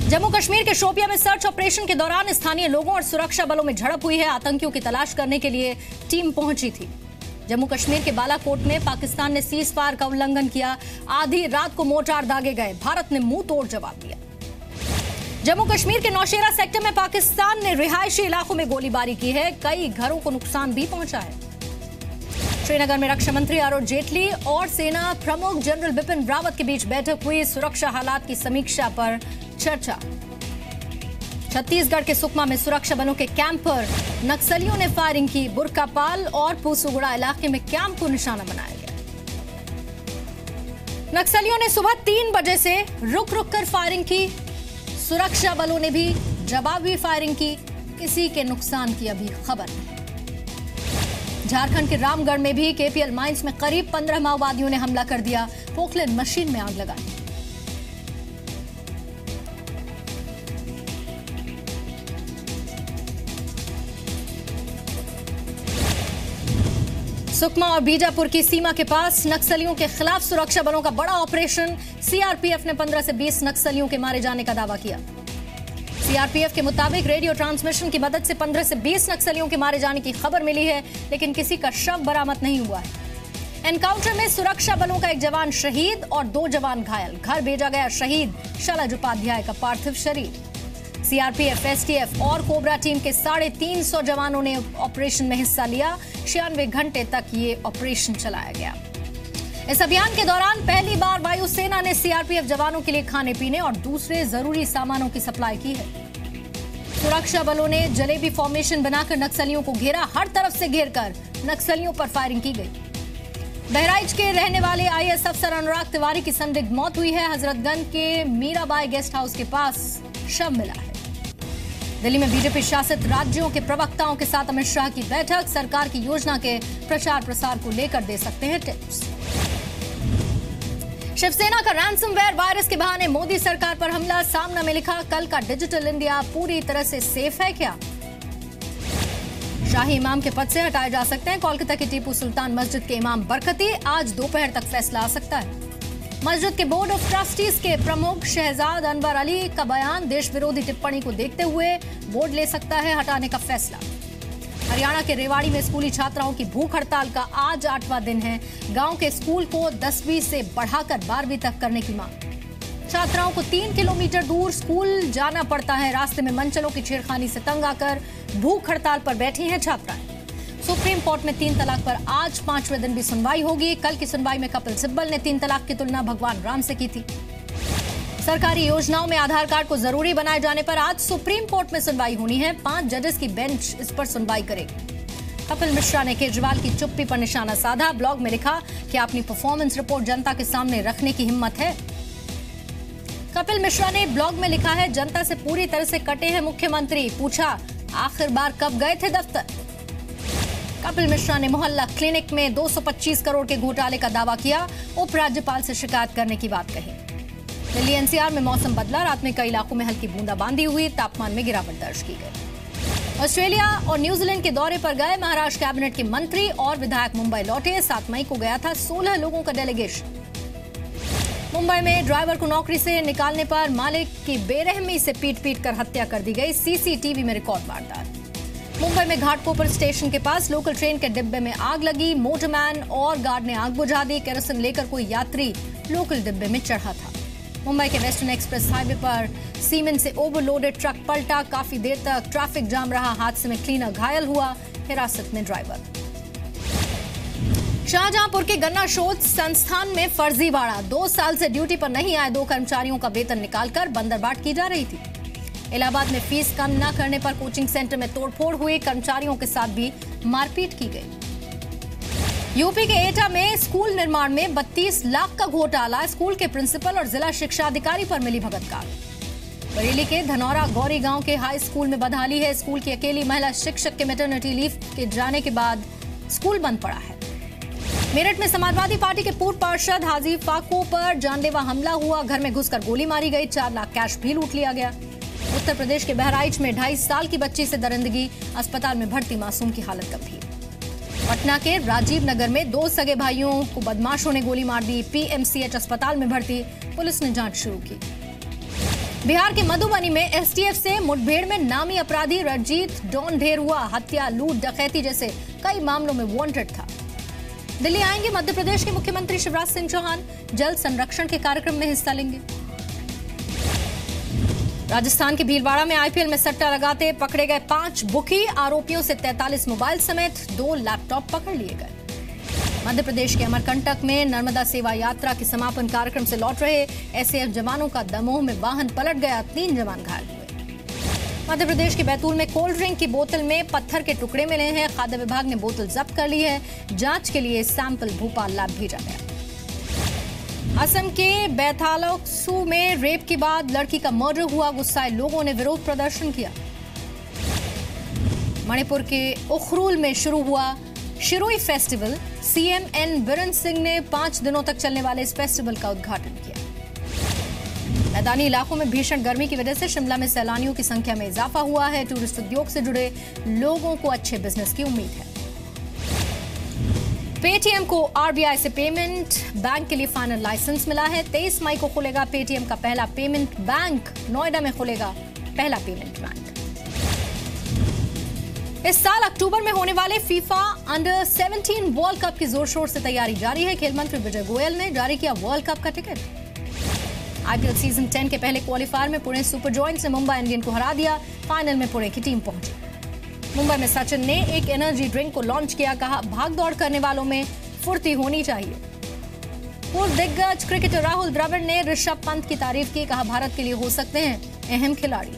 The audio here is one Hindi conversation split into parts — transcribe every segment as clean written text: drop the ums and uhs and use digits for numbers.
जम्मू कश्मीर के शोपिया में सर्च ऑपरेशन के दौरान स्थानीय लोगों और सुरक्षा बलों में झड़प हुई है। आतंकियों की तलाश करने के लिए टीम पहुंची थी। जम्मू कश्मीर के बालाकोट में पाकिस्तान ने सीज फायर का उल्लंघन किया। आधी रात को मोर्टार दागे गए। भारत ने मुंह तोड़ जवाब दिया। जम्मू कश्मीर के नौशेरा सेक्टर में पाकिस्तान ने रिहायशी इलाकों में गोलीबारी की है। कई घरों को नुकसान भी पहुंचा है। श्रीनगर में रक्षा मंत्री अरुण जेटली और सेना प्रमुख जनरल बिपिन रावत के बीच बैठक हुई। सुरक्षा हालात की समीक्षा पर चर्चा। छत्तीसगढ़ के सुकमा में सुरक्षा बलों के कैंप पर नक्सलियों ने फायरिंग की। बुरकापाल और पूसुगुड़ा इलाके में कैंप को निशाना बनाया गया। नक्सलियों ने सुबह 3 बजे से रुक रुक कर फायरिंग की। सुरक्षा बलों ने भी जवाबी फायरिंग की। किसी के नुकसान की अभी खबर नहीं। झारखंड के रामगढ़ में भी केपीएल माइंस में करीब 15 माओवादियों ने हमला कर दिया। पोकलेन मशीन में आग लगाई। सुकमा और बीजापुर की सीमा के पास नक्सलियों के खिलाफ सुरक्षा बलों का बड़ा ऑपरेशन। सीआरपीएफ ने 15 से 20 नक्सलियों के मारे जाने का दावा किया। सीआरपीएफ के मुताबिक रेडियो ट्रांसमिशन की मदद से 15 से 20 नक्सलियों के मारे जाने की खबर मिली है, लेकिन किसी का शव बरामद नहीं हुआ है। एनकाउंटर में सुरक्षा बलों का एक जवान शहीद और 2 जवान घायल। घर भेजा गया शहीद शैलज उपाध्याय का पार्थिव शरीर। सीआरपीएफ, एसटीएफ और कोबरा टीम के 350 जवानों ने ऑपरेशन में हिस्सा लिया। 96 घंटे तक ये ऑपरेशन चलाया गया। इस अभियान के दौरान पहली बार वायुसेना ने सीआरपीएफ जवानों के लिए खाने पीने और दूसरे जरूरी सामानों की सप्लाई की है। सुरक्षा बलों ने जलेबी फॉर्मेशन बनाकर नक्सलियों को घेरा। हर तरफ से घेरकर नक्सलियों पर फायरिंग की गई। बहराइच के रहने वाले आईएएस अफसर अनुराग तिवारी की संदिग्ध मौत हुई है। हजरतगंज के मीराबाई गेस्ट हाउस के पास शव मिला है। दिल्ली में बीजेपी शासित राज्यों के प्रवक्ताओं के साथ अमित शाह की बैठक। सरकार की योजना के प्रचार प्रसार को लेकर दे सकते हैं टिप्स। शिवसेना का रैंसमवेयर वायरस के बहाने मोदी सरकार पर हमला। सामना में लिखा, कल का डिजिटल इंडिया पूरी तरह से सेफ है क्या? शाही इमाम के पद से हटाए जा सकते हैं। कोलकाता की टीपू सुल्तान मस्जिद के इमाम बरकती। आज दोपहर तक फैसला आ सकता है। मस्जिद के बोर्ड ऑफ ट्रस्टीज के प्रमुख शहजाद अनवर अली का बयान। देश विरोधी टिप्पणी को देखते हुए बोर्ड ले सकता है हटाने का फैसला। हरियाणा के रेवाड़ी में स्कूली छात्राओं की भूख हड़ताल का आज 8वां दिन है। गांव के स्कूल को 10वीं से बढ़ाकर 12वीं तक करने की मांग। छात्राओं को 3 किलोमीटर दूर स्कूल जाना पड़ता है। रास्ते में मंचलों की छेड़खानी से तंग आकर भूख हड़ताल पर बैठी हैं छात्राएं। सुप्रीम कोर्ट में 3 तलाक पर आज 5वें दिन भी सुनवाई होगी। कल की सुनवाई में कपिल सिब्बल ने 3 तलाक की तुलना भगवान राम से की थी। सरकारी योजनाओं में आधार कार्ड को जरूरी बनाए जाने पर आज सुप्रीम कोर्ट में सुनवाई होनी है। 5 जजेस की बेंच इस पर सुनवाई करेगी। कपिल मिश्रा ने केजरीवाल की चुप्पी पर निशाना साधा। ब्लॉग में लिखा कि अपनी परफॉर्मेंस रिपोर्ट जनता के सामने रखने की हिम्मत है। कपिल मिश्रा ने ब्लॉग में लिखा है, जनता से पूरी तरह से कटे हैं मुख्यमंत्री। पूछा, आखिर बार कब गए थे दफ्तर? कपिल मिश्रा ने मोहल्ला क्लिनिक में 225 करोड़ के घोटाले का दावा किया। उपराज्यपाल से शिकायत करने की बात कही। दिल्ली एनसीआर में मौसम बदला। रात में कई इलाकों में हल्की बूंदाबांदी हुई। तापमान में गिरावट दर्ज की गई। ऑस्ट्रेलिया और न्यूजीलैंड के दौरे पर गए महाराष्ट्र कैबिनेट के मंत्री और विधायक मुंबई लौटे। 7 मई को गया था 16 लोगों का डेलीगेशन। मुंबई में ड्राइवर को नौकरी से निकालने पर मालिक की बेरहमी से पीट कर हत्या कर दी गई। सीसीटीवी में रिकॉर्ड वारदात। मुंबई में घाटकोपर स्टेशन के पास लोकल ट्रेन के डिब्बे में आग लगी। मोटरमैन और गार्ड ने आग बुझा दी। केरोसिन लेकर कोई यात्री लोकल डिब्बे में चढ़ा था। मुंबई के वेस्टर्न एक्सप्रेस हाईवे पर सीमेंट से ओवरलोडेड ट्रक पलटा। काफी देर तक ट्रैफिक जाम रहा। हादसे में क्लीनर घायल हुआ। हिरासत में ड्राइवर। शाहजहांपुर के गन्ना शोध संस्थान में फर्जीवाड़ा। 2 साल से ड्यूटी पर नहीं आए 2 कर्मचारियों का वेतन निकालकर बंदरबाट की जा रही थी। इलाहाबाद में फीस कम न करने पर कोचिंग सेंटर में तोड़फोड़ हुई। कर्मचारियों के साथ भी मारपीट की गई। यूपी के एटा में स्कूल निर्माण में 32 लाख का घोटाला। स्कूल के प्रिंसिपल और जिला शिक्षा अधिकारी पर मिली भगत कार। बरेली के धनौरा गौरी गांव के हाई स्कूल में बदहाली है। स्कूल की अकेली महिला शिक्षक के मैटरनिटी लीव के जाने के बाद स्कूल बंद पड़ा है। मेरठ में समाजवादी पार्टी के पूर्व पार्षद हाजी फाको पर जानलेवा हमला हुआ। घर में घुसकर गोली मारी गई। 4 लाख कैश भी लूट लिया गया। उत्तर प्रदेश के बहराइच में 2.5 साल की बच्ची से दरिंदगी। अस्पताल में भर्ती मासूम की हालत गंभीर। पटना के राजीव नगर में 2 सगे भाइयों को बदमाशों ने गोली मार दी। पीएमसीएच अस्पताल में भर्ती। पुलिस ने जांच शुरू की। बिहार के मधुबनी में एसटीएफ से मुठभेड़ में नामी अपराधी रणजीत डॉन ढेर हुआ। हत्या, लूट, डकैती जैसे कई मामलों में वांटेड था। दिल्ली आएंगे मध्य प्रदेश के मुख्यमंत्री शिवराज सिंह चौहान। जल संरक्षण के कार्यक्रम में हिस्सा लेंगे। राजस्थान के भीलवाड़ा में आईपीएल में सट्टा लगाते पकड़े गए 5 बुकी। आरोपियों से 43 मोबाइल समेत 2 लैपटॉप पकड़ लिए गए। मध्य प्रदेश के अमरकंटक में नर्मदा सेवा यात्रा के समापन कार्यक्रम से लौट रहे एसएएफ जवानों का दमोह में वाहन पलट गया। 3 जवान घायल हुए। मध्य प्रदेश के बैतूल में कोल्ड ड्रिंक की बोतल में पत्थर के टुकड़े मिले हैं। खाद्य विभाग ने बोतल जब्त कर ली है। जांच के लिए सैंपल भोपाल लैब भेजा गया। असम के बैथालसू में रेप के बाद लड़की का मर्डर हुआ। गुस्साए लोगों ने विरोध प्रदर्शन किया। मणिपुर के उखरूल में शुरू हुआ Shirui festival. CM N Biren Singh ने 5 दिनों तक चलने वाले इस फेस्टिवल का उद्घाटन किया। मैदानी इलाकों में भीषण गर्मी की वजह से शिमला में सैलानियों की संख्या में इजाफा हुआ है। टूरिस्ट उद्योग से जुड़े लोगों को अच्छे बिजनेस की उम्मीद है। पेटीएम को आरबीआई से पेमेंट बैंक के लिए फाइनल लाइसेंस मिला है। 23 मई को खुलेगा पेटीएम का पहला पेमेंट बैंक। नोएडा में खुलेगा पहला पेमेंट बैंक। इस साल अक्टूबर में होने वाले फीफा अंडर 17 वर्ल्ड कप की जोर शोर से तैयारी जारी है। खेल मंत्री विजय गोयल ने जारी किया वर्ल्ड कप का टिकट। आईपीएल सीजन 10 के पहले क्वालिफायर में पुणे सुपर जॉयंट्स ने मुंबई इंडियन को हरा दिया। फाइनल में पुणे की टीम पहुंची। मुंबई में सचिन ने एक एनर्जी ड्रिंक को लॉन्च किया। कहा, भाग दौड़ करने वालों में फुर्ती होनी चाहिए। पूर्व दिग्गज क्रिकेटर राहुल द्रविड़ ने ऋषभ पंत की तारीफ की। कहा, भारत के लिए हो सकते हैं अहम खिलाड़ी।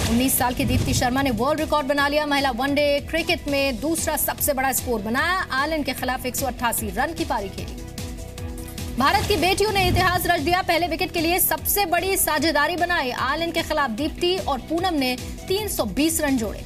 19 साल की दीप्ति शर्मा ने वर्ल्ड रिकॉर्ड बना लिया। महिला वनडे क्रिकेट में दूसरा सबसे बड़ा स्कोर बनाया। आयरलैंड के खिलाफ 188 रन की पारी खेली। भारत की बेटियों ने इतिहास रच दिया। पहले विकेट के लिए सबसे बड़ी साझेदारी बनाई। आयरलैंड के खिलाफ दीप्ति और पूनम ने 320 रन जोड़े।